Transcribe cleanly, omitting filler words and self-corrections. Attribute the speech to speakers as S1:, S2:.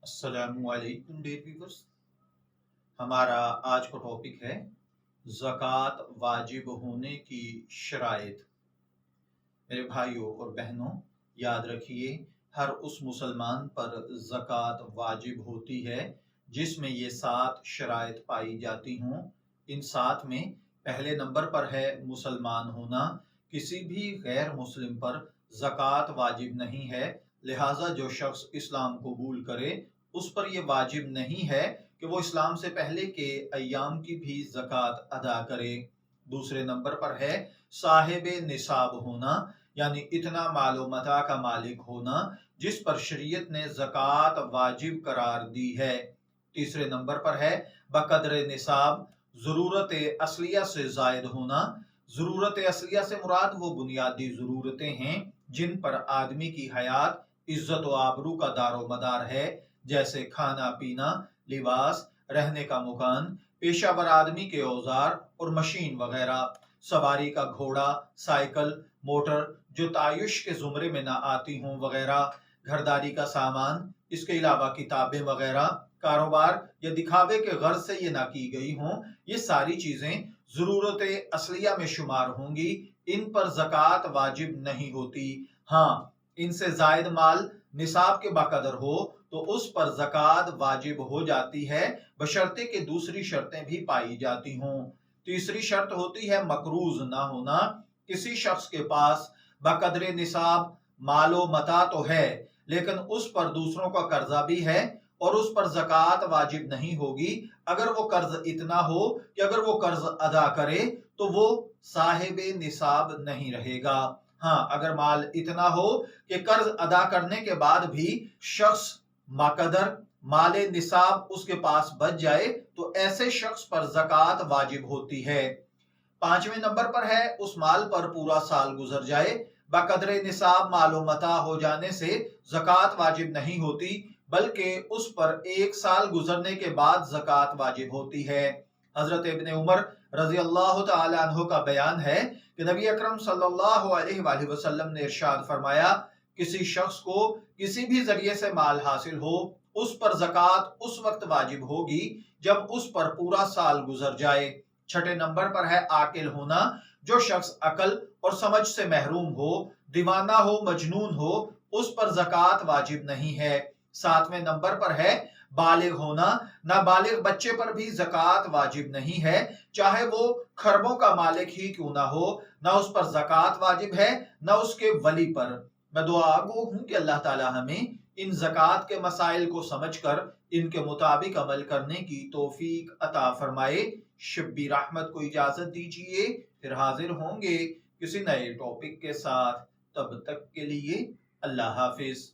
S1: السلام علیکم dear viewers, ہمارا آج کا ٹاپک ہے زکوٰۃ واجب ہونے کی شرائط۔ میرے بھائیوں اور بہنوں، یاد رکھیے ہر اس مسلمان پر زکوٰۃ واجب ہوتی ہے جس میں یہ 7 شرائط پائی جاتی ہوں۔ ان 7 میں پہلے نمبر پر ہے مسلمان ہونا۔ کسی بھی غیر مسلم پر زکوٰۃ واجب نہیں ہے، لہٰذا جو شخص اسلام قبول کرے اس پر یہ واجب نہیں ہے کہ وہ اسلام سے پہلے کے ایام کی بھی زکوٰۃ ادا کرے۔ دوسرے نمبر پر ہے صاحب نصاب ہونا، یعنی اتنا مال و متاع کا مالک ہونا جس پر شریعت نے زکوٰۃ واجب قرار دی ہے۔ تیسرے نمبر پر ہے بقدر نصاب، ضرورت اصلیہ سے زائد ہونا۔ ضرورت اصلیہ سے مراد وہ بنیادی ضرورتیں ہیں جن پر آدمی کی حیات، عزت و آبرو کا دار و مدار ہے، جیسے کھانا پینا، لباس، رہنے کا مکان، پیشہ ور آدمی کے اوزار اور مشین وغیرہ، سواری کا گھوڑا، سائیکل، موٹر جو تعیش کے زمرے میں نہ آتی ہوں وغیرہ، گھرداری کا سامان، اس کے علاوہ کتابیں وغیرہ، کاروبار یا دکھاوے کے غرض سے یہ نہ کی گئی ہوں، یہ ساری چیزیں ضرورت اصلیہ میں شمار ہوں گی، ان پر زکوٰۃ واجب نہیں ہوتی۔ ہاں، ان سے زائد مال نصاب کے بقدر ہو تو اس پر زکوٰۃ واجب ہو جاتی ہے، بشرطے کہ دوسری شرطیں بھی پائی جاتی ہوں۔ تیسری شرط ہوتی ہے مقروض نہ ہونا۔ کسی شخص کے پاس بقدر نصاب مال و متاع تو ہے لیکن اس پر دوسروں کا قرضہ بھی ہے اور اس پر زکوٰۃ واجب نہیں ہوگی اگر وہ قرض اتنا ہو کہ اگر وہ قرض ادا کرے تو وہ صاحب نصاب نہیں رہے گا۔ ہاں، اگر مال اتنا ہو کہ قرض ادا کرنے کے بعد بھی شخص مقدر مال نصاب اس کے پاس بچ جائے تو ایسے شخص پر زکوٰۃ واجب ہوتی ہے۔ پانچویں نمبر پر ہے اس مال پر پورا سال گزر جائے۔ بقدر نصاب مال و متاع ہو جانے سے زکوٰۃ واجب نہیں ہوتی بلکہ اس پر 1 سال گزرنے کے بعد زکوٰۃ واجب ہوتی ہے۔ حضرت ابن عمر رضی اللہ تعالی عنہ کا بیان ہے کہ نبی اکرم صلی اللہ علیہ وآلہ وسلم نے ارشاد فرمایا، کسی شخص کو کسی بھی ذریعے سے مال حاصل ہو اس پر زکوٰۃ اس وقت واجب ہوگی جب اس پر پورا سال گزر جائے۔ چھٹے نمبر پر ہے عاقل ہونا۔ جو شخص عقل اور سمجھ سے محروم ہو، دیوانہ ہو، مجنون ہو، اس پر زکوٰۃ واجب نہیں ہے۔ 7ویں نمبر پر ہے بالغ ہونا۔ نابالغ بچے پر بھی زکوٰۃ واجب نہیں ہے، چاہے وہ خربوں کا مالک ہی کیوں نہ ہو، نہ اس پر زکوٰۃ واجب ہے نہ اس کے ولی پر۔ میں دعا گو ہوں کہ اللہ تعالی ہمیں ان زکوٰۃ کے مسائل کو سمجھ کر ان کے مطابق عمل کرنے کی توفیق عطا فرمائے۔ شبیر احمد کو اجازت دیجیے، پھر حاضر ہوں گے کسی نئے ٹاپک کے ساتھ۔ تب تک کے لیے اللہ حافظ۔